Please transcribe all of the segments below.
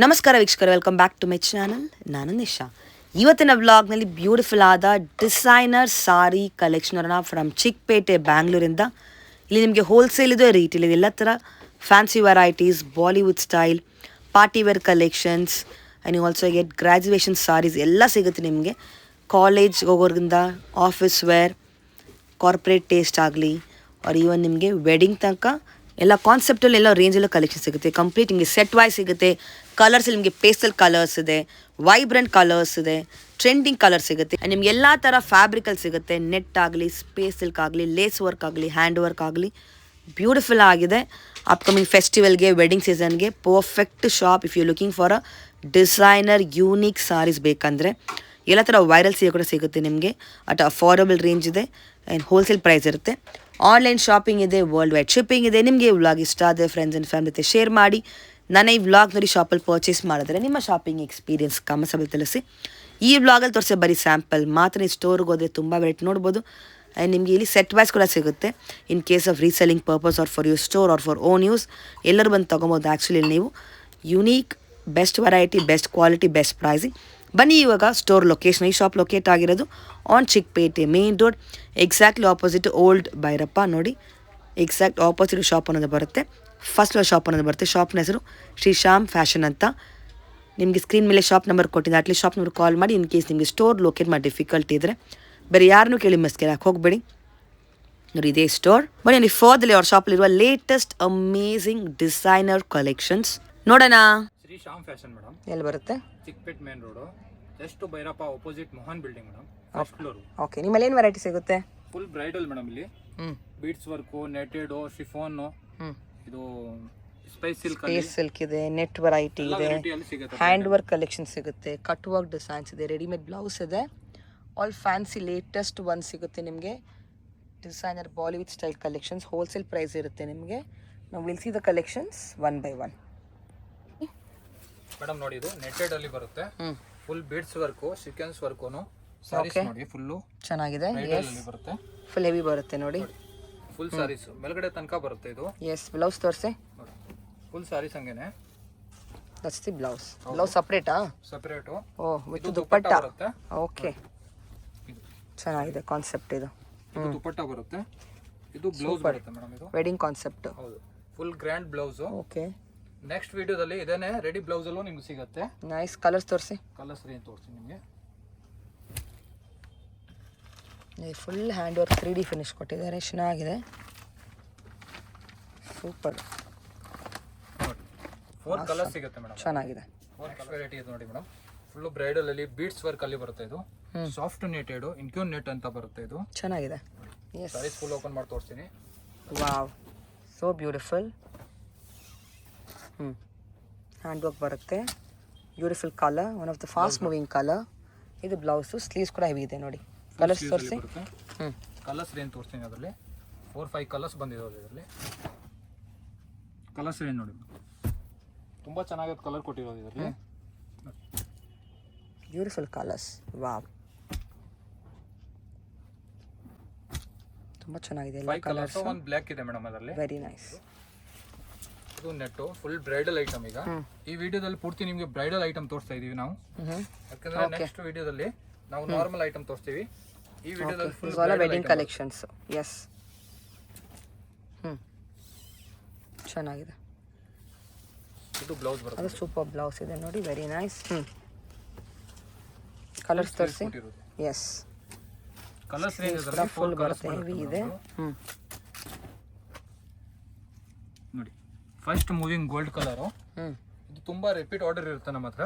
ನಮಸ್ಕಾರ ವೀಕ್ಷಕರೇ, welcome back to my channel. ನಾನು ನಿಶಾ. ಇವತ್ತಿನ ವ್ಲಾಗ್ನಲ್ಲಿ ಬ್ಯೂಟಿಫುಲ್ ಆದ ಡಿಸೈನರ್ ಸಾರಿ ಕಲೆಕ್ಷನ್ ಅನ್ನ ಫ್ರಮ್ ಚಿಕ್ಕಪೇಟೆ ಬ್ಯಾಂಗ್ಳೂರಿಂದ. ಇಲ್ಲಿ ನಿಮಗೆ ಹೋಲ್ಸೇಲ್ ಇದೆ, ರೀಟೇಲ್ ಇದೆ, ಎಲ್ಲ ಥರ fancy varieties, Bollywood style, party wear collections and you also get graduation saris ಎಲ್ಲ ಸಿಗುತ್ತೆ ನಿಮಗೆ. ಕಾಲೇಜ್ ಹೋಗೋರಿಂದ ಆಫೀಸ್ ವೇರ್, ಕಾರ್ಪೊರೇಟ್ ಟೇಸ್ಟ್ ಆಗಲಿ ಅವ್ರು ಈವನ್ ನಿಮಗೆ ವೆಡ್ಡಿಂಗ್ ತನಕ ಎಲ್ಲ ಕಾನ್ಸೆಪ್ಟಲ್ಲಿ ಎಲ್ಲ ರೇಂಜೆಲ್ಲ ಕಲೆಕ್ಷನ್ ಸಿಗುತ್ತೆ. ಕಂಪ್ಲೀಟ್ ನಿಮಗೆ ಸೆಟ್ ವೈಸ್ ಸಿಗುತ್ತೆ. ಕಲರ್ಸ್ ನಿಮಗೆ ಪೇಸ್ಟಲ್ ಕಲರ್ಸ್ ಇದೆ, ವೈಬ್ರೆಂಟ್ ಕಲರ್ಸ್ ಇದೆ, ಟ್ರೆಂಡಿಂಗ್ ಕಲರ್ ಸಿಗುತ್ತೆ. ನಿಮ್ಗೆ ಎಲ್ಲ ಥರ ಫ್ಯಾಬ್ರಿಕಲ್ಲಿ ಸಿಗುತ್ತೆ. ನೆಟ್ ಆಗಲಿ, ಸ್ಪೇಸ್ ಸಿಲ್ಕ್ ಆಗಲಿ, ಲೇಸ್ ವರ್ಕ್ ಆಗಲಿ, ಹ್ಯಾಂಡ್ ವರ್ಕ್ ಆಗಲಿ, ಬ್ಯೂಟಿಫುಲ್ ಆಗಿದೆ. ಅಪ್ಕಮಿಂಗ್ ಫೆಸ್ಟಿವಲ್ಗೆ, ವೆಡ್ಡಿಂಗ್ ಸೀಸನ್ಗೆ perfect shop if you looking for a designer unique saris ಬೇಕಂದರೆ. ಎಲ್ಲ ಥರ ವೈರಲ್ ಸೀರೆ ಕೂಡ ಸಿಗುತ್ತೆ ನಿಮಗೆ. ಅಟ್ ಅಫೋರ್ಡಬಲ್ ರೇಂಜ್ ಇದೆ ಆ್ಯಂಡ್ ಹೋಲ್ಸೇಲ್ ಪ್ರೈಸ್ ಇರುತ್ತೆ. ಆನ್ಲೈನ್ ಶಾಪಿಂಗ್ ಇದೆ, ವರ್ಲ್ಡ್ ವೈಡ್ ಶಿಪ್ಪಿಂಗ್ ಇದೆ. ನಿಮಗೆ ಈ ವ್ಲಾಗ್ ಇಷ್ಟ ಆದರೆ ಫ್ರೆಂಡ್ಸ್ ಆ್ಯಂಡ್ ಫ್ಯಾಮಿಲಿ ಜೊತೆ ಶೇರ್ ಮಾಡಿ. ನನ್ನ ಈ ವ್ಲಾಗ್ ನೋಡಿ ಶಾಪಲ್ಲಿ ಪರ್ಚೇಸ್ ಮಾಡಿದ್ರೆ ನಿಮ್ಮ ಶಾಪಿಂಗ್ ಎಕ್ಸ್ಪೀರಿಯನ್ಸ್ ಕಮೆಂಟ್ಸಲ್ಲಿ ತಿಳಿಸಿ. ಈ ವ್ಲಾಗಲ್ಲಿ ತೋರಿಸೋ ಬರೀ ಸ್ಯಾಂಪಲ್ ಮಾತ್ರ. ನೀವು ಸ್ಟೋರ್ಗೆ ಹೋದರೆ ತುಂಬ ವೆರೈಟಿ ನೋಡ್ಬೋದು. ಆ್ಯಂಡ್ ನಿಮಗೆ ಇಲ್ಲಿ ಸೆಟ್ ವೈಸ್ ಕೂಡ ಸಿಗುತ್ತೆ. In case of reselling purpose or for your store or for own use ಎಲ್ಲರೂ ಬಂದು ತೊಗೊಬೋದು. ಆ್ಯಕ್ಚುಲಿ ನೀವು unique, best variety, best quality, best pricing. ಬನ್ನಿ ಇವಾಗ ಸ್ಟೋರ್ ಲೊಕೇಶನ್. ಈ ಶಾಪ್ ಲೊಕೇಟ್ ಆಗಿರೋದು on Chickpet main road, exactly opposite old Bhairappa. ನೋಡಿ, exact opposite shop ಅನ್ನೋದು ಬರುತ್ತೆ. ಫಸ್ಟ್ ಶಾಪ್ ಅನ್ನೋದು ಬರುತ್ತೆ. ಶಾಪ್ನ ಹೆಸರು ಶ್ರೀ ಶ್ಯಾಮ್ ಫ್ಯಾಷನ್ ಅಂತ. ನಿಮಗೆ ಸ್ಕ್ರೀನ್ ಮೇಲೆ ಶಾಪ್ ನಂಬರ್ ಕೊಟ್ಟಿದ್ದೆ. ಅಟ್ಲೀಸ್ಟ್ ಶಾಪ್ ನಂಬರ್ ಕಾಲ್ ಮಾಡಿ. ಇನ್ ಕೇಸ್ ನಿಮಗೆ ಸ್ಟೋರ್ ಲೊಕೇಟ್ ಮಾಡಿ ಡಿಫಿಕಲ್ಟಿ ಇದ್ದರೆ ಬೇರೆ ಯಾರನ್ನೂ ಕೇಳಿ ಮಿಸ್ಕೇಳಕ್ಕೆ ಹೋಗಬೇಡಿ. ನೋಡಿ, ಇದೇ ಸ್ಟೋರ್. ಬನ್ನಿ ಅಲ್ಲಿ ಫೋರ್ದಲ್ಲಿ ಅವ್ರ ಶಾಪಲ್ಲಿರುವ ಲೇಟೆಸ್ಟ್ ಅಮೇಝಿಂಗ್ ಡಿಸೈನರ್ ಕಲೆಕ್ಷನ್ಸ್ ನೋಡೋಣ. ಶ್ರೀ ಶ್ಯಾಮ್ ಫ್ಯಾಷನ್ ಮೇಡಮ್, ಎಲ್ಲಿ ಬರುತ್ತೆ? Chickpet main road, just Bhairappa opposite Mohan building madam, first floor. Okay, ನಿಮ್ಮಲ್ಲಿ ಏನು ವೆರೈಟಿ ಸಿಗುತ್ತೆ? Full bridal madam. ಇಲ್ಲಿ ಬೀಡ್ಸ್ ವರ್ಕು, ನೆಟೆಡ್, ಶಿಫಾನ್, ಇದು ಸ್ಪೈಸ್ ಸಿಲ್ಕ್ ಇದೆ, ನೆಟ್ ವೆರೈಟಿ ಇದೆ, ಹ್ಯಾಂಡ್ ವರ್ಕ್ ಕಲೆಕ್ಷನ್ ಸಿಗುತ್ತೆ, ಕಟ್ ವರ್ಕ್ ಡಿಸೈನ್ಸ್ ಇದೆ, ರೆಡಿಮೇಡ್ ಬ್ಲೌಸ್ ಇದೆ. ಆಲ್ ಫ್ಯಾನ್ಸಿ ಲೇಟೆಸ್ಟ್ ಒನ್ ಸಿಗುತ್ತೆ ನಿಮಗೆ. Designer Bollywood style collections wholesale price ಇರುತ್ತೆ ನಿಮಗೆ. ನಾವು will see the collections one by one. Madam ನೋಡಿ, ಇದು ನೆಟೆಡ್ ಅಲ್ಲಿ ಬರುತ್ತೆ. Full beads work, sequins work, saris ನೋಡಿ ಫುಲ್ ಚೆನ್ನಾಗಿದೆ. ಬರುತ್ತೆ, ಫುಲ್ ಹೆವಿ ಬರುತ್ತೆ ನೋಡಿ. ಫುಲ್ ಸಾರೀಸ್ ಮೇಲ್ಗಡೆ ತನಕ ಬರುತ್ತೆ ಇದು. ಎಸ್, ಬ್ಲೌಸ್ ತೋರಿಸಿ. ಫುಲ್ ಸಾರೀಸ್ ಹಂಗೇನೆ. That's the blouse. ಬ್ಲೌಸ್ ಸಪರೇಟಾ? ಸಪರೇಟು. ಓ, ವಿತ್ ದುಪ್ಪಟ್ಟ ಬರುತ್ತೆ. ಓಕೆ, ಚೆನ್ನಾಗಿದೆ ಕಾನ್ಸೆಪ್ಟ್ ಇದು. ಇದು ದುಪ್ಪಟ್ಟ ಬರುತ್ತೆ. ಇದು ಬ್ಲೌಸ್ ಬರುತ್ತೆ ಮೇಡಮ್. ಇದು ವೆಡ್ಡಿಂಗ್ ಕಾನ್ಸೆಪ್ಟ್. ಹೌದು, full grand blouse. Okay, next ವಿಡಿಯೋದಲ್ಲಿ ಇದೇನೆ ರೆಡಿ ಬ್ಲೌಸ್ ಅಲ್ಲೂ ನಿಮ್ಗೆ ಸಿಗುತ್ತೆ. ನೈಸ್. ಕಲರ್ಸ್ ತೋರಿಸಿ. ಕಲರ್ಸ್ ಏನು ತೋರಿಸ್ತೀನಿ ನಿಮಗೆ. Full hand work 3D finish ಕೊಟ್ಟಿದ್ದಾರೆ, ಚೆನ್ನಾಗಿದೆ, ಸೂಪರ್. 4 ಕಲರ್ ಸಿಗುತ್ತೆ ಮೇಡಮ್, ಚೆನ್ನಾಗಿದೆ. 4 ವೆರೈಟಿ ಇದೆ ನೋಡಿ ಮೇಡಮ್. ಫುಲ್ ಬ್ರೈಡಲ್ ಅಲ್ಲಿ ಬೀಡ್ಸ್ ವರ್ಕ್ ಅಲ್ಲಿ ಬರುತ್ತೆ. ಇದು ಸಾಫ್ಟ್ ನೆಟೆಡ್, ಇನ್ಕ್ಯೂನ್ ನೆಟ್ ಅಂತ ಬರುತ್ತೆ. ಇದು ಚೆನ್ನಾಗಿದೆ. ಸಾರೀಸ್ ಫುಲ್ ಓಪನ್ ಮಾಡಿ ತೋರಿಸ್ತೀನಿ. Wow, so beautiful. Hand work ಬರುತ್ತೆ, beautiful colour, one of the fast moving colour. ಇದು ಬ್ಲೌಸು, ಸ್ಲೀವ್ಸ್ ಕೂಡ ಹೆವಿ ಇದೆ ನೋಡಿ. ಕಲರ್ಸ್ ತೋರಿಸಿ. ಕಲರ್ಸ್ ಏನು ತೋರಿಸ್ತೀನಿ. ಅದರಲ್ಲಿ 4-5 ಕಲರ್ಸ್ ಬಂದಿದ್ದಾವೆ. ಇದರಲ್ಲಿ ಕಲರ್ಸ್ ಏನು ನೋಡಿ, ತುಂಬ ಚೆನ್ನಾಗಿ ಕಲರ್ ಕೊಟ್ಟಿರೋದು ಇದರಲ್ಲಿ. Beautiful colours. ವಾವ್, ತುಂಬ ಚೆನ್ನಾಗಿದೆ. 5 ಕಲರ್ಸ್, ಒಂದು ಬ್ಲ್ಯಾಕ್ ಇದೆ ಮೇಡಮ್ ಅದರಲ್ಲಿ. Very nice. ಇದು ನೆಟ್ಟು ಫುಲ್ ಬ್ರೈಡಲ್ ಐಟಮ್. ಈಗ ಈ ವಿಡಿಯೋದಲ್ಲಿ ಪೂರ್ತಿ ನಿಮಗೆ ಬ್ರೈಡಲ್ ಐಟಮ್ ತೋರಿಸ್ತಾ ಇದೀವಿ ನಾವು. ಯಾಕಂದ್ರೆ ನೆಕ್ಸ್ಟ್ ವಿಡಿಯೋದಲ್ಲಿ ನಾವು ನಾರ್ಮಲ್ ಐಟಮ್ ತೋರಿಸ್ತೀವಿ. ಈ ವಿಡಿಯೋದಲ್ಲಿ ಫುಲ್ ವೆಡ್ಡಿಂಗ್ ಕಲೆಕ್ಷನ್ಸ್. ಎಸ್, ಚೆನ್ನಾಗಿದೆ. ಇದು ಬ್ಲೌಸ್ ಬರುತ್ತೆ. ಅದು ಸೂಪರ್ ಬ್ಲೌಸ್ ಇದೆ ನೋಡಿ, ವೆರಿ ನೈಸ್. ಕಲರ್ಸ್ ತೋರಿಸಿ. ಎಸ್, ಕಲರ್ಸ್ ರೇಂಜ್ ಇದರಲ್ಲಿ ಫುಲ್ ಬರುತ್ತೆ, ಹೆವಿ ಇದೆ. ನೋಡಿ, ಫಸ್ಟ್ ಮೂವಿಂಗ್ ಗೋಲ್ಡ್ ಕಲರು. ಇದು ತುಂಬಾ ರಿಪೀಟ್ ಆರ್ಡರ್ ಇರುತ್ತೆ ನಮ್ಮ ಹತ್ರ.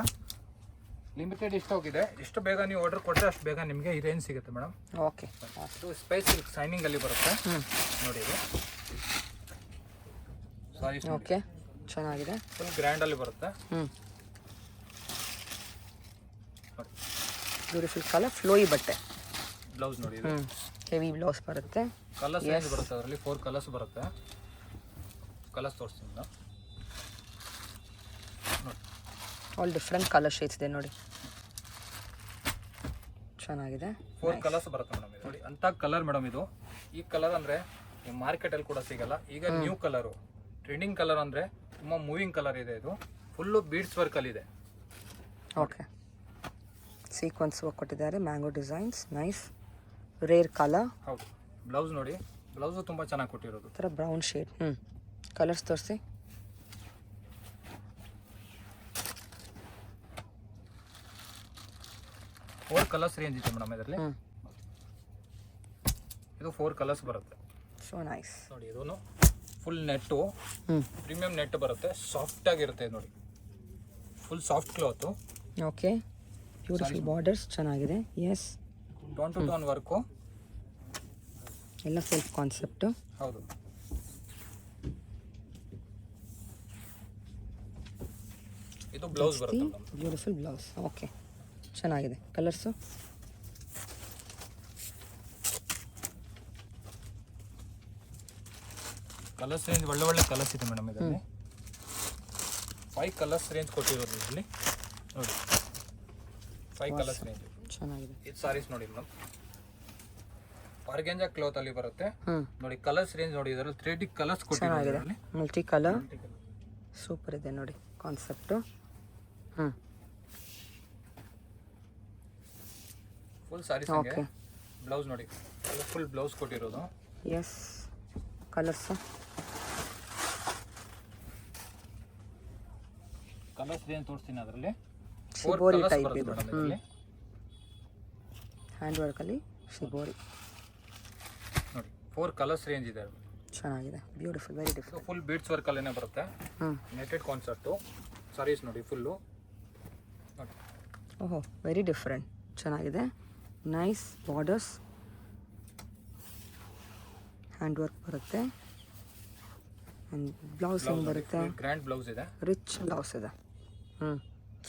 ಲಿಮಿಟೆಡ್ ಸ್ಟಾಕ್ ಇದೆ. ಎಷ್ಟು ಬೇಗ ನೀವು ಆರ್ಡರ್ ಕೊಟ್ಟರೆ ಅಷ್ಟು ಬೇಗ ನಿಮಗೆ ಈ ರೇಂಜ್ ಸಿಗುತ್ತೆ ಮೇಡಮ್. ಓಕೆ, ಇದು ಸ್ಪೈಸ್ ಸಿಲ್ಕ್ ಶೈನಿಂಗ್ ಅಲ್ಲಿ ಬರುತ್ತೆ ನೋಡಿ. ಇದು ಸಾರೀಸ್ ಓಕೆ, ಚೆನ್ನಾಗಿದೆ. ಫುಲ್ ಗ್ರ್ಯಾಂಡ್ ಅಲ್ಲಿ ಬರುತ್ತೆ. ಬ್ಯೂಟಿಫುಲ್ ಕಲರ್, ಫ್ಲೋಯಿ ಬಟ್ಟೆ. ಬ್ಲೌಸ್ ನೋಡಿ, ಹೆವಿ ಬ್ಲೌಸ್ ಬರುತ್ತೆ. ಕಲರ್ಸ್ ರೇಂಜ್ ಬರುತ್ತೆ. ಅದರಲ್ಲಿ 4 ಕಲರ್ಸ್ ಬರುತ್ತೆ. ಕಲರ್ಸ್ ತೋರಿಸ್ತೀನಿ ನೋಡಿ. ಆಲ್ ಡಿಫ್ರೆಂಟ್ ಕಲರ್ ಶೇಡ್ಸ್ ಇದೆ ನೋಡಿ, ಚೆನ್ನಾಗಿದೆ. 4 ಕಲರ್ಸ್ ಬರುತ್ತೆ ಮೇಡಮ್. ಇದು ನೋಡಿ, ಅಂತ ಕಲರ್ ಮೇಡಮ್. ಇದು ಈ ಕಲರ್ ಅಂದ್ರೆ ಮಾರ್ಕೆಟ್ ಅಲ್ಲಿ ಕೂಡ ಸಿಗಲ್ಲ. ಈಗ ನ್ಯೂ ಕಲರು, ಟ್ರೆಂಡಿಂಗ್ ಕಲರ್ ಅಂದ್ರೆ ತುಂಬಾ ಮೂವಿಂಗ್ ಕಲರ್ ಇದೆ. ಇದು ಫುಲ್ಲು ಬೀಡ್ಸ್ ವರ್ಕಲ್ಲಿ ಇದೆ. ಓಕೆ, ಸೀಕ್ವೆನ್ಸ್ ವರ್ಕ್ ಕೊಟ್ಟಿದ್ದಾರೆ, mango designs, nice, rare colour. ಹೌದು. ಬ್ಲೌಸ್ ನೋಡಿ, ಬ್ಲೌಸು ತುಂಬ ಚೆನ್ನಾಗಿ ಕೊಟ್ಟಿರೋದು. ಥರ ಬ್ರೌನ್ ಶೇಡ್. ಕಲರ್ಸ್ ತೋರಿಸಿ. ಫೋರ್ ಕಲರ್ಸ್ ರೇಂಜ್ ಇದೆ ಮೇಡಮ್ ಇದರಲ್ಲಿ. ಇದು 4 ಕಲರ್ಸ್ ಬರುತ್ತೆ. So nice. ನೋಡಿ ಇದೂ ಫುಲ್ ನೆಟ್ಟು, ಪ್ರೀಮಿಯಂ ನೆಟ್ ಬರುತ್ತೆ, ಸಾಫ್ಟ್ ಆಗಿರುತ್ತೆ ನೋಡಿ, full soft cloth. Okay, beautiful borders ಚೆನ್ನಾಗಿದೆ. Yes, tone to tone work ಎಲ್ಲ ಸೆಲ್ಫ್ ಕಾನ್ಸೆಪ್ಟು. ಹೌದು. ಇದು ಬ್ಲೌಸ್ ಬರುತ್ತೆ ಮೇಡಮ್. Beautiful blouse. ಓಕೆ, ಚೆನ್ನಾಗಿದೆ. ಕಲರ್ಸು ಕಲರ್ಸ್ ರೇಂಜ್ ಒಳ್ಳೆ ಕಲರ್ಸ್ ಇದೆ ಮೇಡಮ್ ಇದರಲ್ಲಿ. 5 ಕಲರ್ಸ್ ರೇಂಜ್ ಕೊಟ್ಟಿರೋದು ಇದರಲ್ಲಿ ನೋಡಿ. 5 ಕಲರ್ಸ್ ರೇಂಜ್ ಚೆನ್ನಾಗಿದೆ. ಇದು ಸಾರೀಸ್ ನೋಡಿ ಮೇಡಮ್, ಆರ್ಗೆಂಜಾ ಕ್ಲಾತ್ ಅಲ್ಲಿ ಬರುತ್ತೆ ನೋಡಿ. ಕಲರ್ಸ್ ರೇಂಜ್ ನೋಡಿ, ಇದರಲ್ಲಿ 3D ಕಲರ್ಸ್ ಕೊಟ್ಟಿರೋದು. ಮಲ್ಟಿ ಕಲರ್ ಸೂಪರ್ ಇದೆ ನೋಡಿ ಕಾನ್ಸೆಪ್ಟು. ಫುಲ್ ಸಾರೀಸ್ ಹಂಗೆ. ಬ್ಲೌಸ್ ನೋಡಿ, ಫುಲ್ ಬ್ಲೌಸ್ ಕೊಟ್ಟಿರೋದು. ಎಸ್, ಕಲರ್ಸ್ ಕಲರ್ಸ್ ರೇಂಜ್ ತೋರಿಸ್ತೀನಿ ಅದರಲ್ಲಿ. ಶಿಬೋರಿ ಟೈಪ್ ಇದೆ. ಹ್ಯಾಂಡ್ ವರ್ಕಲ್ಲಿ ಶಿಬೋರಿ ನೋಡಿ. 4 ಕಲರ್ಸ್ ರೇಂಜ್ ಇದೆ. ಚೆನ್ನಾಗಿದೆ, beautiful, very different. Full beads work ಅಲ್ಲೇನೆ ಬರುತ್ತೆ. ನೆಟೆಡ್ ಕಾನ್ಸೆಪ್ಟು ಸಾರೀಸ್ ನೋಡಿ ಫುಲ್ಲು ನೋಡಿ. ಓಹೋ, ವೆರಿ ಡಿಫ್ರೆಂಟ್, ಚೆನ್ನಾಗಿದೆ. ನೈಸ್ ಬಾರ್ಡರ್ಸ್, ಹ್ಯಾಂಡ್ ವರ್ಕ್ ಬರುತ್ತೆ. ಬ್ಲೌಸ್ ಹೆಂಗೆ ಬರುತ್ತೆ? ಗ್ರ್ಯಾಂಡ್ ಬ್ಲೌಸ್ ಇದೆ, ರಿಚ್ ಬ್ಲೌಸ್ ಇದೆ.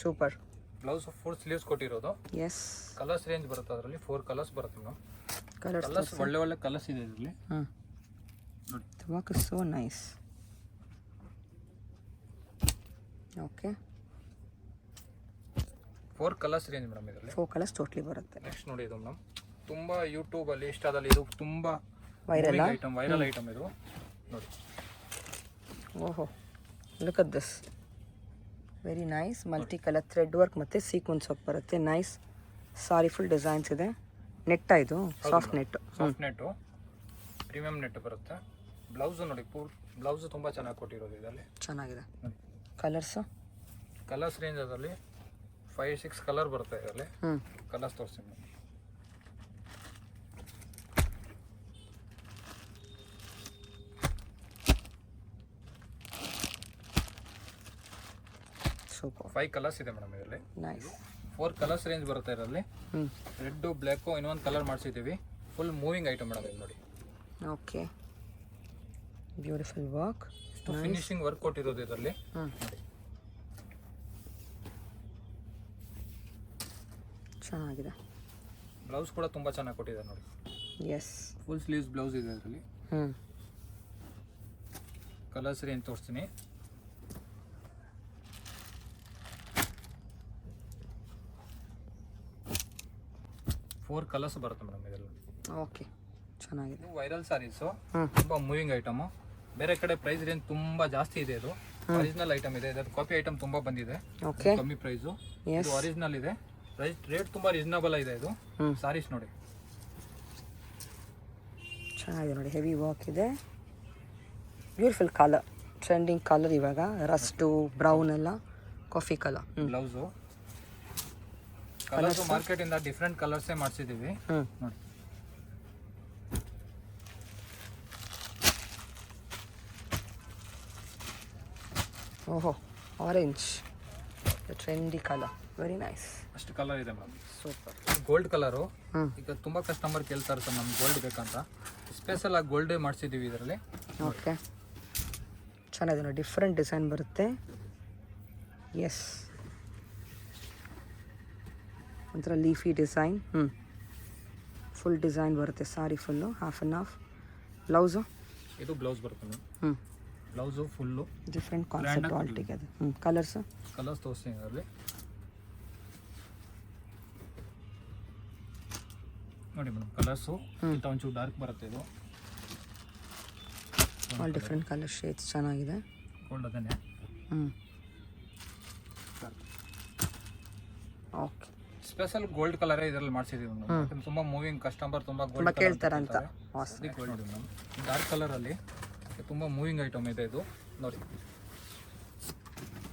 ಸೂಪರ್. ಬ್ಲೌಸ್ ಫುಲ್ ಸ್ಲೀವ್ಸ್ ಕೊಟ್ಟಿರೋದು. ಎಸ್, ಕಲರ್ಸ್ ರೇಂಜ್ ಬರುತ್ತೆ ಅದರಲ್ಲಿ. 4 ಕಲರ್ಸ್ ಬರುತ್ತೆ ಮೇಡಮ್. ಕಲರ್ಸ್ ಒಳ್ಳೆ ಕಲರ್ಸ್ ಇದೆ ಇದರಲ್ಲಿ ನೋಡಿ. Work is so nice. Okay, 4 colours range madam ಇದರಲ್ಲಿ. 4 ಕಲರ್ಸ್ ಟೋಟ್ಲಿ ಬರುತ್ತೆ. ನೆಕ್ಸ್ಟ್ ನೋಡಿ ಇದು ಮೇಡಮ್, ತುಂಬ ಯೂಟ್ಯೂಬಲ್ಲಿ ಇನ್ಸ್ಟಾದಲ್ಲಿ ಇದು ತುಂಬ ವೈರಲ್ ಐಟಮ್ ಇದು ನೋಡಿ. ಓಹೋ, look at this, very nice. Multi colour thread work ಮತ್ತು ಸೀಕ್ವೆನ್ಸ್ ವರ್ಕ್ ಬರುತ್ತೆ. ನೈಸ್ ಸಾರಿ, ಫುಲ್ ಡಿಸೈನ್ಸ್ ಇದೆ. ನೆಟ್ಟ ಇದು? ಸಾಫ್ಟ್ ನೆಟ್ಟು. ಸಾಫ್ಟ್ ನೆಟ್ಟು, ಪ್ರೀಮಿಯಂ ನೆಟ್ ಬರುತ್ತೆ. ಬ್ಲೌಸು ನೋಡಿ, ಬ್ಲೌಸು ತುಂಬ ಚೆನ್ನಾಗಿ ಕೊಟ್ಟಿರೋದು ಇದರಲ್ಲಿ. ಚೆನ್ನಾಗಿದೆ. ಕಲರ್ಸು? ಕಲರ್ಸ್ ರೇಂಜ್ ಅದರಲ್ಲಿ 5-6 ಕಲರ್ ಬರುತ್ತೆ ಇದರಲ್ಲಿ. ಕಲರ್ಸ್ ತೋರಿಸ್ತೀನಿ. ಸೂಪರ್. 5 ಕಲರ್ಸ್ ಇದೆ ಮೇಡಮ್ ಇದರಲ್ಲಿ. ನೈಸ್. 4 ಕಲರ್ಸ್ ರೇಂಜ್ ಬರುತ್ತೆ ಇದರಲ್ಲಿ. ರೆಡ್ಡು, ಬ್ಲ್ಯಾಕು, ಇನ್ನೊಂದು ಕಲರ್ ಮಾಡಿಸಿದ್ದೀವಿ. ಫುಲ್ ಮೂವಿಂಗ್ ಐಟಮ್ ಮೇಡಮ್ ಇದು ನೋಡಿ. Okay, beautiful work, finishing work ಕೊಟ್ಟಿರೋದು ಇದರಲ್ಲಿ. ಚೆನ್ನಾಗಿದೆ. ಬ್ಲೌಸ್ ಕೂಡ ತುಂಬ ಚೆನ್ನಾಗಿ ಕೊಟ್ಟಿದ್ದಾರೆ ನೋಡಿ. ಎಸ್, ಫುಲ್ ಸ್ಲೀವ್ಸ್ ಬ್ಲೌಸ್ ಇದೆ ಇದರಲ್ಲಿ. ಕಲರ್ಸ್ ರೇಂಜ್ ತೋರಿಸ್ತೀನಿ. ಫೋರ್ ಕಲರ್ಸ್ ಬರುತ್ತೆ ಮೇಡಮ್ ಇದರಲ್ಲಿ. ಓಕೆ, ಚೆನ್ನಾಗಿದೆ. ವೈರಲ್ ಸಾರೀಸು, ತುಂಬ ಮೂವಿಂಗ್ ಐಟಮು. ಬೇರೆ ಕಡೆ ಪ್ರೈಸ್ ರೇಂಜ್ ತುಂಬ ಜಾಸ್ತಿ ಇದೆ. ಇದು ಒರಿಜಿನಲ್ ಐಟಮ್ ಇದೆ. ಇದರ ಕಾಪಿ ಐಟಮ್ ತುಂಬ ಬಂದಿದೆ. ಓಕೆ, ಕಮ್ಮಿ ಪ್ರೈಸು. ಇದು ಒರಿಜಿನಲ್ ಇದೆ. ರೇಟ್ ತುಂಬ ರೀಸನಬಲ್ ಇದೆ. ಇದು ಸಾರೀಸ್ ನೋಡಿ, ಚೆನ್ನಾಗಿದೆ ನೋಡಿ. ಹೆವಿ ವರ್ಕ್ ಇದೆ. ಬ್ಯೂಟಿಫುಲ್ ಕಲರ್, ಟ್ರೆಂಡಿಂಗ್ ಕಲರ್ ಇವಾಗ. ರಸ್ಟು, ಬ್ರೌನ್ ಎಲ್ಲ ಕಾಫಿ ಕಲರ್. ಬ್ಲೌಸು ಕಲರ್ಸು ಮಾರ್ಕೆಟಿಂದ ಡಿಫ್ರೆಂಟ್ ಕಲರ್ಸೇ ಮಾಡಿಸಿದ್ದೀವಿ ನೋಡಿ. ಓಹೋ, orange, trendy colour, very nice. ಅಷ್ಟು ಕಲರ್ ಇದೆ ಮೇಡಮ್. ಸೂಪರ್. ಗೋಲ್ಡ್ ಕಲರು ಈಗ ತುಂಬ ಕಸ್ಟಮರ್ ಕೇಳ್ತಾರೆ ಸರ್, ನಮ್ಗೆ ಗೋಲ್ಡ್ ಬೇಕಂತ. ಸ್ಪೆಷಲ್ ಆಗಿ ಗೋಲ್ಡೇ ಮಾಡಿಸಿದ್ದೀವಿ ಇದರಲ್ಲಿ. ಓಕೆ, ಚೆನ್ನಾಗಿದೆ ನೋಡಿ. ಡಿಫ್ರೆಂಟ್ ಡಿಸೈನ್ ಬರುತ್ತೆ. ಎಸ್, ಒಂಥರ ಲೀಫಿ ಡಿಸೈನ್. ಫುಲ್ ಡಿಸೈನ್ ಬರುತ್ತೆ sari full. Half and half. Blouse? ಇದು ಬ್ಲೌಸ್ ಬರುತ್ತೆ madam. Blouse full different concept all together. Colours? Colours ತೋರಿಸ್ತೀನಿ ಅದರಲ್ಲಿ ನೋಡಿ ಮೇಡಮ್. ಕಲರ್ಸು ಇಂಥ ಒಂಚೂರು ಡಾರ್ಕ್ ಬರುತ್ತೆ. ಇದು ಆಲ್ ಡಿಫ್ರೆಂಟ್ ಕಲರ್ ಶೇಡ್ಸ್ ಚೆನ್ನಾಗಿದೆ. ಗೋಲ್ಡ್ ಅದನ್ನೇ ಸ್ಪೆಷಲ್ ಗೋಲ್ಡ್ ಕಲರ್ ಇದರಲ್ಲಿ ಮಾಡಿಸಿದೀವಿ ಯಾಕಂದ್ರೆ ತುಂಬಾ ಮೂವಿಂಗ್ ಕಸ್ಟಮರ್ ತುಂಬಾ ತುಂಬ ಗೋಲ್ಡ್ ಕೇಳ್ತಾರಂತ. ನೋಡಿ ಮೇಡಮ್ ಡಾರ್ಕ್ ಕಲರ್ ಅಲ್ಲಿ ತುಂಬಾ ಮೂವಿಂಗ್ ಐಟಮ್ ಇದೆ ಇದು ನೋಡಿ.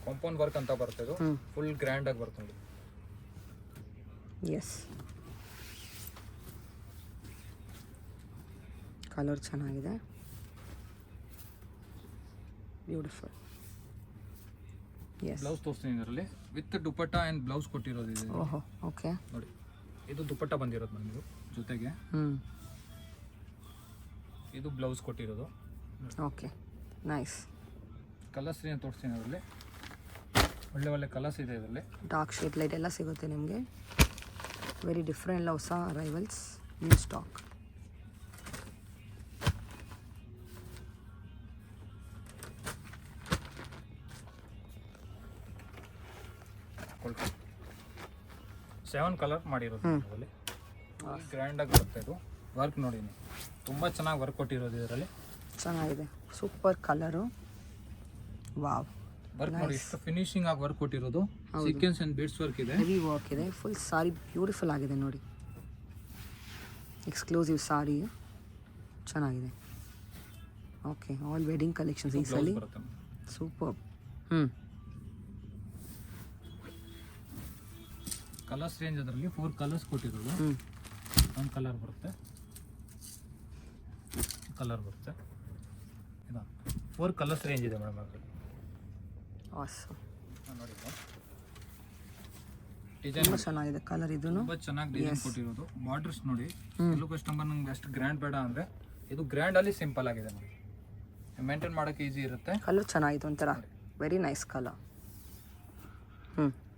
ಕಾಂಪೌಂಡ್ ವರ್ಕ್ ಅಂತ ಬರುತ್ತೆ ಇದು, ಫುಲ್ ಗ್ರ್ಯಾಂಡ್ ಆಗಿ ಬರುತ್ತೆ ನೋಡಿ. ಎಸ್, ಕಲರ್ ಚೆನ್ನಾಗಿದೆ, ಬ್ಯೂಟಿಫುಲ್. ಎಸ್, ಬ್ಲೌಸ್ ತೋರಿಸ್ತೀನಿ ಇದರಲ್ಲಿ ವಿತ್ ದುಪಟ್ಟ ಅಂಡ್ ಬ್ಲೌಸ್ ಕೊಟ್ಟಿರೋದು ಇದೆ ಓಹೋ, ಓಕೆ. ನೋಡಿ. ಇದು ದುಪಟ್ಟ ಬಂದಿರೋದು ನಮಗೆ ಜೊತೆಗೆ, ಇದು ಬ್ಲೌಸ್ ಕೊಟ್ಟಿರೋದು. Okay, nice. ಕಲರ್ಸ್ ಏನು ತೋರಿಸ್ತೀನಿ ಅದರಲ್ಲಿ, ಒಳ್ಳೆ ಒಳ್ಳೆ ಕಲರ್ಸ್ ಇದೆ ಇದರಲ್ಲಿ. ಡಾರ್ಕ್ ಶೇಡ್, ಲೈಟ್ ಎಲ್ಲ ಸಿಗುತ್ತೆ ನಿಮಗೆ. ವೆರಿ ಡಿಫ್ರೆಂಟ್ ಹೊಸ arrivals, new stock. Seven colour ಮಾಡಿರೋದು ಇದರಲ್ಲಿ, ಗ್ರ್ಯಾಂಡ್ ಆಗಿ ಬರುತ್ತೆ ಇದು. ವರ್ಕ್ ನೋಡಿ ನೀವು, ತುಂಬ ಚೆನ್ನಾಗಿ ವರ್ಕ್ ಕೊಟ್ಟಿರೋದು ಇದರಲ್ಲಿ. ಚೆನ್ನಾಗಿದೆ, ಸೂಪರ್ ಕಲರು. ವಾವ್, ವರ್ಕ್ ನೋಡಿ ಎಷ್ಟು ಫಿನಿಶಿಂಗ್ ಆಗಿ ವರ್ಕ್ ಕೊಟ್ಟಿರೋದು. ಸೀಕ್ವೆನ್ಸ್ ಅಂಡ್ ಬೀಡ್ಸ್ ವರ್ಕ್ ಇದೆ, ಹೆವಿ ವರ್ಕ್ ಇದೆ. ಫುಲ್ ಸಾರಿ ಬ್ಯೂಟಿಫುಲ್ ಆಗಿದೆ ನೋಡಿ. ಎಕ್ಸ್ಕ್ಲೂಸಿವ್ ಸಾರಿ ಚೆನ್ನಾಗಿದೆ. ಓಕೆ, ಆಲ್ ವೆಡ್ಡಿಂಗ್ ಕಲೆಕ್ಷನ್ಸ್ ಈ ಸಲ. ಬರುತ್ತೆ ಸೂಪರ್. ಕಲರ್ಸ್ ರೇಂಜ್ ಅದರಲ್ಲಿ 4 ಕಲರ್ಸ್ ಕೊಟ್ಟಿರೋದು. ಒಂದು ಕಲರ್ ಬರುತ್ತೆ, ಕಲರ್ ಬರುತ್ತೆ, ಇದು 4 ಕಲರ್ಸ್ ರೇಂಜ್ ಇದೆ ಮೇಡಮ್ ಅದರಲ್ಲಿ. ಆಸಮ್, ನೋಡಿ ಡಿಸೈನ್ ತುಂಬ ಚೆನ್ನಾಗಿದೆ ಕಲರ್. ಇದು ತುಂಬ ಚೆನ್ನಾಗಿ ಡಿಸೈನ್ ಕೊಟ್ಟಿರೋದು. ಬಾರ್ಡರ್ಸ್ ನೋಡಿ, ಕೆಲವು ಕಸ್ಟಮರ್ ನಂಗೆ ಅಷ್ಟು ಗ್ರ್ಯಾಂಡ್ ಬೇಡ ಅಂದರೆ ಇದು ಗ್ರ್ಯಾಂಡ್ ಅಲ್ಲಿ ಸಿಂಪಲ್ ಆಗಿದೆ ನೋಡಿ, ಮೇಂಟೈನ್ ಮಾಡೋಕ್ಕೆ ಈಸಿ ಇರುತ್ತೆ. ಕಲರ್ ಚೆನ್ನಾಗಿದೆ, ಒಂಥರ very nice colour.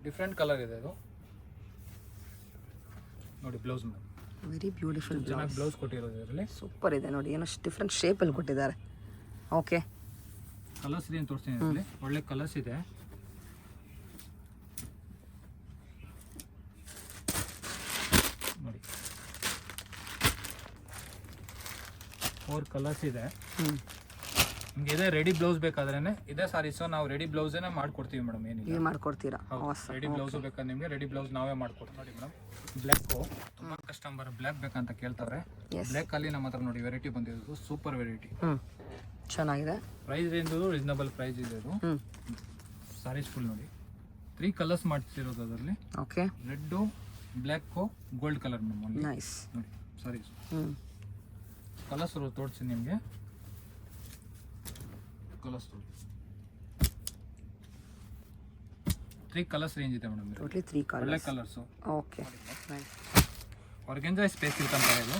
Different colour ಇದೆ ಇದು ನೋಡಿ. ಬ್ಲೌಸ್ ಮೇಲೆ ವೆರಿ ಬ್ಯೂಟಿಫುಲ್ ಚೆನ್ನಾಗಿ ಬ್ಲೌಸ್ ಕೊಟ್ಟಿರೋದು ಇದರಲ್ಲಿ. ಸೂಪರ್ ಇದೆ ನೋಡಿ, ಏನೋ ಡಿಫ್ರೆಂಟ್ ಶೇಪಲ್ಲಿ ಕೊಟ್ಟಿದ್ದಾರೆ. ಓಕೆ, ಕಲರ್ಸ್ ಏನು ತೋರಿಸ್ತೀನಿ ಇದರಲ್ಲಿ, ಒಳ್ಳೆ ಕಲರ್ಸ್ ಇದೆ. ನೋಡಿ 4 ಕಲರ್ಸ್ ಇದೆ. ನಿಮ್ಗೆ ಇದೇ ರೆಡಿ ಬ್ಲೌಸ್ ಬೇಕಾದ್ರೇನೆ ಇದೇ ಸಾರೀಸು ನಾವು ರೆಡಿ ಬ್ಲೌಸೇನೆ ಮಾಡ್ಕೊಡ್ತೀವಿ ಮೇಡಮ್. ಏನಿಲ್ಲ, ನೀವು ಮಾಡ್ಕೊಡ್ತೀರಾ? ರೆಡಿ ಬ್ಲೌಸ್ ಬೇಕಾದ್ರೆ ನಿಮಗೆ ರೆಡಿ ಬ್ಲೌಸ್ ನಾವೇ ಮಾಡ್ಕೊಡ್ತೀವಿ. ನೋಡಿ ಮೇಡಮ್, ಬ್ಲ್ಯಾಕು ತುಂಬ ಕಸ್ಟಮರ್ ಬ್ಲ್ಯಾಕ್ ಬೇಕಂತ ಕೇಳ್ತಾರೆ. ಬ್ಲ್ಯಾಕ್ ಅಲ್ಲಿ ನಮ್ಮ ಹತ್ರ ನೋಡಿ ವೆರೈಟಿ ಬಂದಿರೋದು, ಸೂಪರ್ ವೆರೈಟಿ. ಚೆನ್ನಾಗಿದೆ. ಪ್ರೈಸ್ ರೇಂಜು ರೀಸನಬಲ್ ಪ್ರೈಸ್ ಇದೆ ಇದು. ಸಾರೀಸ್ ಫುಲ್ ನೋಡಿ 3 ಕಲರ್ಸ್ ಮಾಡ್ತಿರೋದು ಅದರಲ್ಲಿ. Okay, red, black, gold colour madam. Nice ನೋಡಿ ಸಾರೀಸ್ ಕಲರ್ಸ್ ತೋರಿಸ್ತೀನಿ ನಿಮಗೆ. ಕಲರ್ಸ್ 3 ಕಲರ್ಸ್ ರೇಂಜ್ ಇದೆ ಮೇಡಮ್. ಟೋಟಲಿ 3 ಒಳ್ಳೆ colours. Colours. Okay, nice. Organza space ಇರ್ತಂತಾರೆ ಇದು.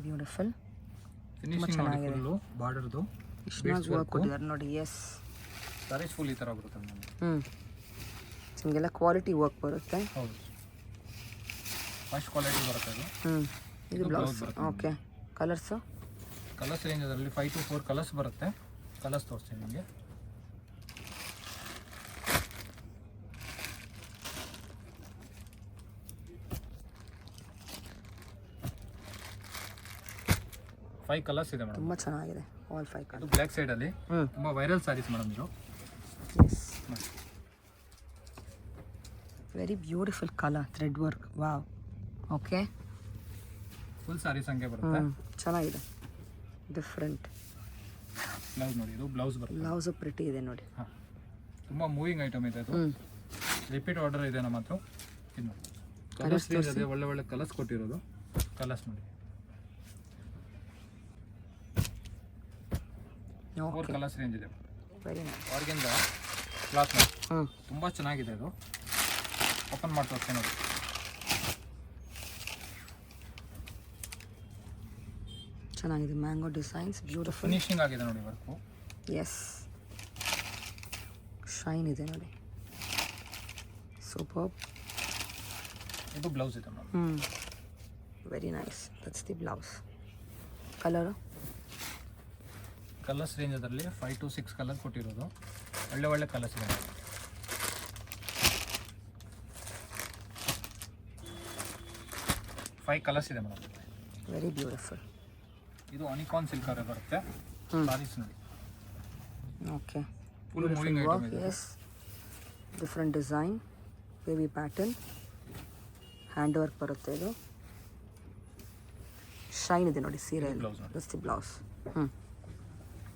ಬ್ಯೂಟಿಫುಲ್, ಫಿನಿಶಿಂಗ್ ನೋಡಿ, ಫುಲ್ಲು ಬಾರ್ಡರ್ದು ಇಷ್ಟೊಂದು ವರ್ಕ್ ಕೊಟ್ಟಿದ್ದಾರೆ ನೋಡಿ. ಎಸ್, ಸಾರೀಸ್ ಫುಲ್ ಈ ಥರ ಬರುತ್ತೆ ಮೇಡಮ್. ನಿಮಗೆಲ್ಲ ಕ್ವಾಲಿಟಿ ವರ್ಕ್ ಬರುತ್ತೆ. ಹೌದು, ಫಸ್ಟ್ ಕ್ವಾಲಿಟಿ ಬರುತ್ತೆ ಅದು. ಇದು blouse. Okay, colours colours range ಅದರಲ್ಲಿ 5 to 4 ಕಲರ್ಸ್ ಬರುತ್ತೆ. ಕಲರ್ಸ್ ತೋರಿಸ್ತೀನಿ ನಿಮಗೆ. ಫೈವ್ ಕಲರ್ಸ್ ಇದೆ ಮೇಡಮ್. ತುಂಬ ಚೆನ್ನಾಗಿದೆ, ಆಲ್ 5 ಕಲರ್. ಇದು ಬ್ಲ್ಯಾಕ್ ಸೈಡಲ್ಲಿ ತುಂಬ ವೈರಲ್ ಸಾರೀಸ್ ಮೇಡಮ್ ಇದು. Yes, very beautiful colour, thread work. Wow, okay. Full saris ಹಂಗೆ ಬರುತ್ತೆ. ಚೆನ್ನಾಗಿದೆ, ಡಿಫ್ರೆಂಟ್. ಬ್ಲೌಸ್ ನೋಡಿ, ಇದು ಬ್ಲೌಸ್ ಬರುತ್ತೆ. ಬ್ಲೌಸು ಪ್ರಿಟಿ ಇದೆ ನೋಡಿ. ಹಾಂ, ತುಂಬ ಮೂವಿಂಗ್ ಐಟಮ್ ಇದೆ ಇದು. ರಿಪೀಟ್ ಆರ್ಡರ್ ಇದೆ ನಮ್ಮ ಹತ್ರ. ಇದು ನೋಡಿ, ಕಲರ್ಸ್ ಇದೆ, ಒಳ್ಳೆ ಒಳ್ಳೆ ಕಲರ್ಸ್ ಕೊಟ್ಟಿರೋದು. ಕಲರ್ಸ್ ನೋಡಿ, 4 ಕಲರ್ಸ್ ರೇಂಜ್ ಇದೆ. Very nice. ಆರ್ಗೆಂಜಾ ಕ್ಲಾತ್ ತುಂಬ ಚೆನ್ನಾಗಿದೆ ಇದು. ಓಪನ್ ಮಾಡಿ ತೋರಿಸ್ತೀನಿ ನೋಡಿ. ಚೆನ್ನಾಗಿದೆ, ಮ್ಯಾಂಗೋ ಡಿಸೈನ್ಸ್, ಬ್ಯೂಟಿಫುಲ್. ಫಿನಿಶಿಂಗ್ ಆಗಿದೆ ನೋಡಿ ವರ್ಕು. ಎಸ್, ಶೈನ್ ಇದೆ ನೋಡಿ, ಸೂಪರ್. ಇದು ಬ್ಲೌಸ್ ಇದೆ madam. Very nice, that's the blouse. Colour colours range ಅದರಲ್ಲಿ 5 to 6 ಕಲರ್ ಕೊಟ್ಟಿರೋದು. ಒಳ್ಳೆ ಒಳ್ಳೆ ಕಲರ್ಸ್ ಇದೆ. 5 ಕಲರ್ಸ್ ಇದೆ ಮೇಡಮ್. Very beautiful. ಇದು ಅನಿಕಾನ್ ಸಿಲ್ಕ್ ಅವರೇ ಬರುತ್ತೆ. ಸಾರೀಸ್ ನೋಡಿ, ಓಕೆ, ಫುಲ್ ಮೂವಿಂಗ್ ಐಟಮ್ ಇದೆ. Yes, different design, baby pattern, hand work ಬರುತ್ತೆ. ಇದು ಶೈನ್ ಇದೆ ನೋಡಿ ಸೀರೆಯಲ್ಲಿ. Blouse blouse. ಹ್ಞೂ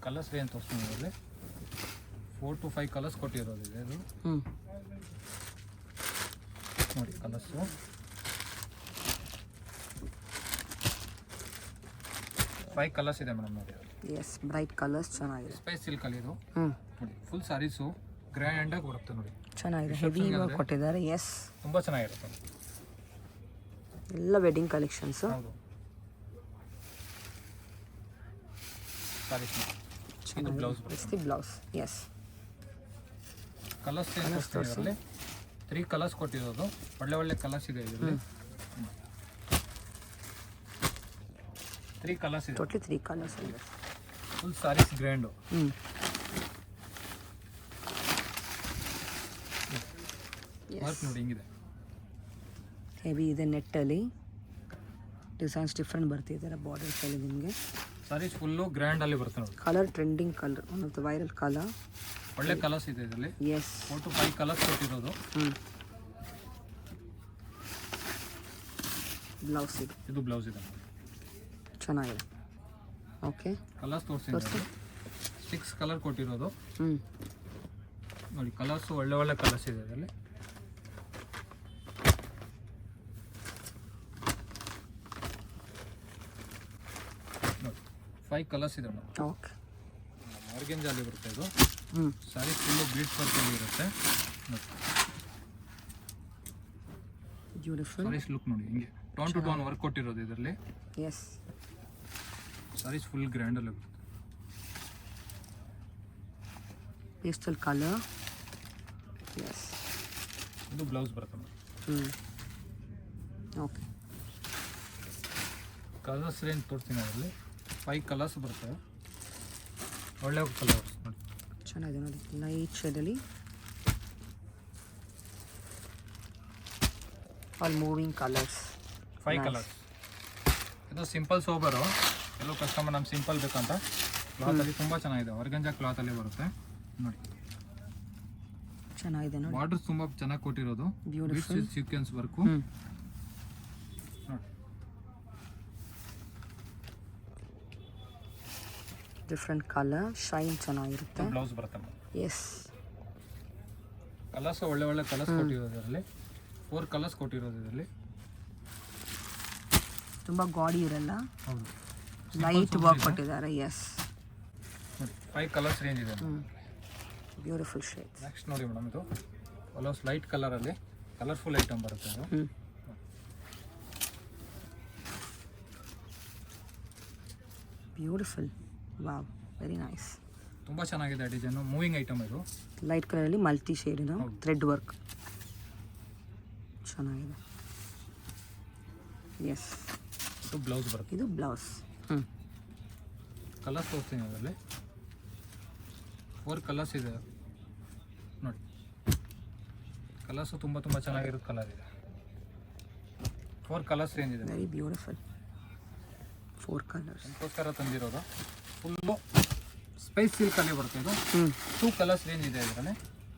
ಕಲರ್ಸ್ ಏನು ತೋರಿಸ್ತೀನಿ ಅದರಲ್ಲಿ 4 to 5 ಕಲರ್ಸ್ ಕೊಟ್ಟಿರೋದು ಇದೆ. ಇದು ಹ್ಞೂ ನೋಡಿ ಕಲರ್ಸು 5 ಕಲರ್ಸ್ ಇದೆ ಮೇಡಮ್ ನೋಡಿ. ಎಸ್, ಬ್ರೈಟ್ ಕಲರ್ಸ್ ಚೆನ್ನಾಗಿದೆ. ಸ್ಪೈಸ್ ಸಿಲ್ಕಲ್ಲಿ ಇದು ಹ್ಞೂ ನೋಡಿ ಫುಲ್ ಸ್ಯಾರೀಸು ಗ್ರ್ಯಾಂಡಾಗಿ ಬರುತ್ತೆ ನೋಡಿ. ಚೆನ್ನಾಗಿದೆ, ಹೆವಿ ವರ್ಕ್ ಕೊಟ್ಟಿದ್ದಾರೆ. ಎಸ್, ತುಂಬ ಚೆನ್ನಾಗಿರುತ್ತೆ ಎಲ್ಲ ವೆಡ್ಡಿಂಗ್ ಕಲೆಕ್ಷನ್ಸು. ಹೌದು. ಸ್ಯಾರೀಸ್ ಇದು ಬ್ಲೌಸ್ ಬರುತ್ತೆ. ಬ್ಲೌಸ್. ಎಸ್, ಕಲರ್ಸ್ ಇದರಲ್ಲಿ 3 ಕಲರ್ಸ್ ಕೊಟ್ಟಿರೋದು. ಒಳ್ಳೆ ಒಳ್ಳೆ ಕಲರ್ಸ್ ಇದೆ ಇದರಲ್ಲಿ. 3 ಕಲರ್ಸ್ ಇದೆ. ಟೋಟಲಿ 3 ಕಲರ್ಸ್ ಇದೆ. Full saris grand. ಹ್ಞೂ ವರ್ಕ್ ನೋಡಿ ಹಿಂಗಿದೆ. ಹೆವಿ ಇದೆ, ನೆಟ್ಟಲ್ಲಿ ಡಿಸೈನ್ಸ್ ಡಿಫ್ರೆಂಟ್ ಬರ್ತಿದ್ದಾರೆ ಬಾರ್ಡರ್ಸಲ್ಲಿ ನಿಮಗೆ. ಸ್ಯಾರೀಸ್ ಫುಲ್ಲು ಗ್ರ್ಯಾಂಡಲ್ಲಿ ಬರುತ್ತೆ ನೋಡಿ. Colour trending colour, one of the viral colour. ಒಳ್ಳೆ ಕಲರ್ಸ್ ಇದೆ ಇದರಲ್ಲಿ. ಎಸ್, 4 to 5 ಕಲರ್ಸ್ ಕೊಟ್ಟಿರೋದು. ಬ್ಲೌಸ್ ಇದು. ಇದು ಬ್ಲೌಸ್ ಇದೆ ಚೆನ್ನಾಗಿದೆ. ಓಕೆ, ಕಲರ್ಸ್ ತೋರಿಸ್ತೀನಿ. 6 ಕಲರ್ ಕೊಟ್ಟಿರೋದು. ನೋಡಿ ಕಲರ್ಸು ಒಳ್ಳೆ ಒಳ್ಳೆ ಕಲರ್ಸ್ ಇದೆ ಇದರಲ್ಲಿ. ನೋಡಿ 5 ಕಲರ್ಸ್ ಇದೆ ಮೇಡಮ್. ಓಕೆ, ಆರ್ಗೆಂಜಾಲಿ ಬರುತ್ತೆ ಇದು. ಹ್ಞೂ ಸ್ಯಾರಿ ಫುಲ್ಲು ಬೀಡ್ಸ್ ವರ್ಕಲ್ಲಿ ಇರುತ್ತೆ. ಬ್ಯೂಟಿಫುಲ್. ಸ್ಯಾರೀಸ್ ಲುಕ್ ನೋಡಿ ಹಿಂಗೆ ಟೋನ್ ಟು ಟೋನ್ ವರ್ಕ್ ಕೊಟ್ಟಿರೋದು ಇದರಲ್ಲಿ. ಎಸ್, ಸ್ಯಾರೀಸ್ ಫುಲ್ ಗ್ರ್ಯಾಂಡಲ್ಲಿ ಬರುತ್ತೆ. Pastel colour. ಎಸ್, ಇದು ಬ್ಲೌಸ್ ಬರುತ್ತೆ ಮೇಡಮ್. ಓಕೆ, ಕಲರ್ಸ್ ರೇಂಜ್ ತೋರಿಸ್ತೀನಿ ಅದರಲ್ಲಿ. 5 ಕಲರ್ಸ್ ಬರುತ್ತೆ. ಒಳ್ಳೆ ಕಲರ್ಸ್ ನೋಡಿ. ಚೆನ್ನಾಗಿದೆ ನೋಡಿ, ಲೈಟ್ ಶೇಡಲ್ಲಿ ಆಲ್ ಮೂವಿಂಗ್ ಕಲರ್ಸ್. 5 ಕಲರ್ಸ್. ಇದು ಸಿಂಪಲ್ ಸೋಬರು. ಎಲ್ಲೋ ಕಸ್ಟಮರ್ ನಮ್ಗೆ ಸಿಂಪಲ್ ಬೇಕಂತ ಕ್ಲಾತಲ್ಲಿ ತುಂಬ ಚೆನ್ನಾಗಿದೆ. ಆರ್ಗಂಜಾ ಕ್ಲಾತಲ್ಲಿ ಬರುತ್ತೆ ನೋಡಿ. ಚೆನ್ನಾಗಿದೆ ನೋಡಿ. ಬಾರ್ಡರ್ಸ್ ತುಂಬ ಚೆನ್ನಾಗಿ ಕೊಟ್ಟಿರೋದು. ಬ್ಯೂಟಿಫುಲ್ ಸೀಕ್ವೆನ್ಸ್ ವರ್ಕು ನೋಡಿ. ಡಿಫ್ರೆಂಟ್ ಕಲರ್, ಶೈನ್ ಚೆನ್ನಾಗಿರುತ್ತೆ. ಬ್ಲೌಸ್ ಬರುತ್ತೆ. ಎಸ್, ಕಲರ್ಸ್ ಒಳ್ಳೆ ಒಳ್ಳೆ ಕಲರ್ಸ್ ಕೊಟ್ಟಿರೋದು ಇದರಲ್ಲಿ. 4 ಕಲರ್ಸ್ ಕೊಟ್ಟಿರೋದು ಇದರಲ್ಲಿ. ತುಂಬ ಗಾಡಿ ಇರಲ್ಲ, ಹೌದು, ಲೈಟ್ ವರ್ಕ್ ಕೊಟ್ಟಿದ್ದಾರೆ. ಎಸ್, ನೋಡಿ 5 ಕಲರ್ಸ್ ರೇಂಜ್ ಇದೆ. Beautiful shade. ನೆಕ್ಸ್ಟ್ ನೋಡಿ ಮೇಡಮ್, ಇದು ಕಲರ್ಸ್ ಲೈಟ್ ಕಲರಲ್ಲಿ ಕಲರ್ಫುಲ್ ಐಟಮ್ ಬರುತ್ತೆ ಇದು. Beautiful, wow, very nice. ತುಂಬ ಚೆನ್ನಾಗಿದೆ ಡಿಸೈನು. ಮೂವಿಂಗ್ ಐಟಮ್ ಇದು. ಲೈಟ್ ಕಲರಲ್ಲಿ ಮಲ್ಟಿ ಶೇಡಿನ ಹೌದು. ಥ್ರೆಡ್ ವರ್ಕ್ ಚೆನ್ನಾಗಿದೆ. ಎಸ್, ಇದು ಬ್ಲೌಸ್ ಬರುತ್ತೆ. ಇದು ಬ್ಲೌಸ್. ಕಲರ್ಸ್ ತೋರಿಸ್ತೀನಿ ಅದರಲ್ಲಿ. 4 ಕಲರ್ಸ್ ಇದೆ ನೋಡಿ. ಕಲರ್ಸು ತುಂಬ ತುಂಬ ಚೆನ್ನಾಗಿರೋ ಕಲರ್ ಇದೆ. 4 ಕಲರ್ಸ್ ರೇಂಜ್ ಇದೆ. Very beautiful. 4 ಕಲರ್ಸ್ ಅದಕ್ಕೋಸ್ಕರ ತಂದಿರೋದು. ಫುಲ್ಲು ಸ್ಪೈಸ್ ಸಿಲ್ಕಲ್ಲಿ ಬರುತ್ತೆ ಇದು. 2 ಕಲರ್ಸ್ ರೇಂಜ್ ಇದೆ ಇದರಲ್ಲಿ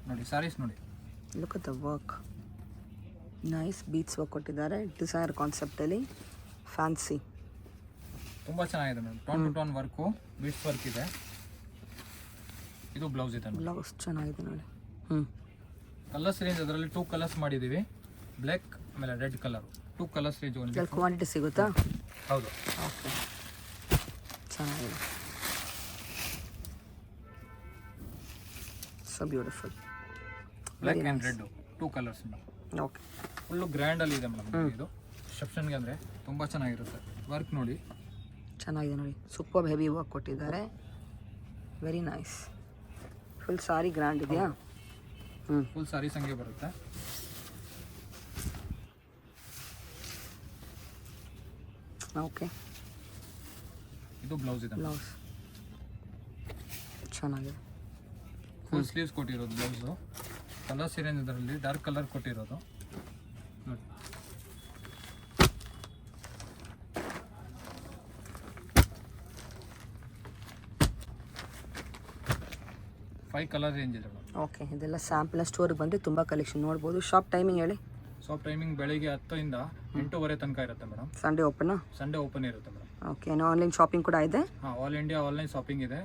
ನೋಡಿ. ಸ್ಯಾರೀಸ್ ನೋಡಿ. Look at the work, nice beads work ಕೊಟ್ಟಿದ್ದಾರೆ. ಡಿಸೈನರ್ ಕಾನ್ಸೆಪ್ಟಲ್ಲಿ ಫ್ಯಾನ್ಸಿ. ತುಂಬ ಚೆನ್ನಾಗಿದೆ madam. Tone to tone work, beads work ಇದೆ. ಇದು ಬ್ಲೌಸ್ ಇದೆ. ಬ್ಲೌಸ್ ಚೆನ್ನಾಗಿದೆ ನೋಡಿ. ಕಲರ್ಸ್ ರೇಂಜ್ ಅದರಲ್ಲಿ 2 ಕಲರ್ಸ್ ಮಾಡಿದ್ದೀವಿ. ಬ್ಲ್ಯಾಕ್ ಆಮೇಲೆ ರೆಡ್ ಕಲರ್. 2 ಕಲರ್ಸ್ ರೇಂಜ್ ಒಂದು ಕ್ವಾಂಟಿಟಿ ಸಿಗುತ್ತಾ? ಹೌದು. ಓಕೆ, ಚೆನ್ನಾಗಿದೆ. So beautiful. Black and red 2 colours madam. Okay, full ಗ್ರ್ಯಾಂಡಲ್ಲಿ ಇದೆ ಮೇಡಮ್. ಇದು ರಿಸೆಪ್ಷನ್ಗೆ ಅಂದರೆ ತುಂಬ ಚೆನ್ನಾಗಿರುತ್ತೆ. ವರ್ಕ್ ನೋಡಿ ಚೆನ್ನಾಗಿದೆ ನೋಡಿ. ಸೂಪರ್ ಹೆವಿ ವರ್ಕ್ ಕೊಟ್ಟಿದ್ದಾರೆ. Very nice. ಫುಲ್ ಸಾರಿ ಗ್ರ್ಯಾಂಡ್ ಇದೆಯಾ? ಫುಲ್ ಸಾರೀಸ್ ಹಂಗೆ ಬರುತ್ತೆ. ಓಕೆ, ಇದು ಬ್ಲೌಸ್ ಇದೆ. ಬ್ಲೌಸ್ ಚೆನ್ನಾಗಿದೆ. ಫುಲ್ ಸ್ಲೀವ್ಸ್ ಕೊಟ್ಟಿರೋದು ಬ್ಲೌಸು. ಕಲರ್ಸ್ ಏನೇನು ಇದರಲ್ಲಿ ಡಾರ್ಕ್ ಕಲರ್ ಕೊಟ್ಟಿರೋದು ನೋಡಿ. ಫೈವ್ ಕಲರ್ ರೇಂಜ್ ಇದೆ ಮೇಡಮ್. ಓಕೆ, ಇದೆಲ್ಲ ಸ್ಯಾಂಪಲ್ ಸ್ಟೋರಿಗೆ ಬಂದರೆ ತುಂಬ ಕಲೆಕ್ಷನ್ ನೋಡ್ಬೋದು. ಶಾಪ್ ಟೈಮಿಂಗ್ ಹೇಳಿ. ಶಾಪ್ ಟೈಮಿಂಗ್ ಬೆಳಿಗ್ಗೆ 10 ಇಂದ 8:30 ತನಕ ಇರುತ್ತೆ ಮೇಡಮ್. ಸಂಡೇ ಓಪನಾ? ಸಂಡೇ ಓಪನ್ ಇರುತ್ತೆ ಮೇಡಮ್. ಓಕೆ, ಆನ್ಲೈನ್ ಶಾಪಿಂಗ್ ಕೂಡ ಇದೆ. ಆಲ್ ಇಂಡಿಯಾ ಆನ್ಲೈನ್ ಶಾಪಿಂಗ್ ಇದೆ.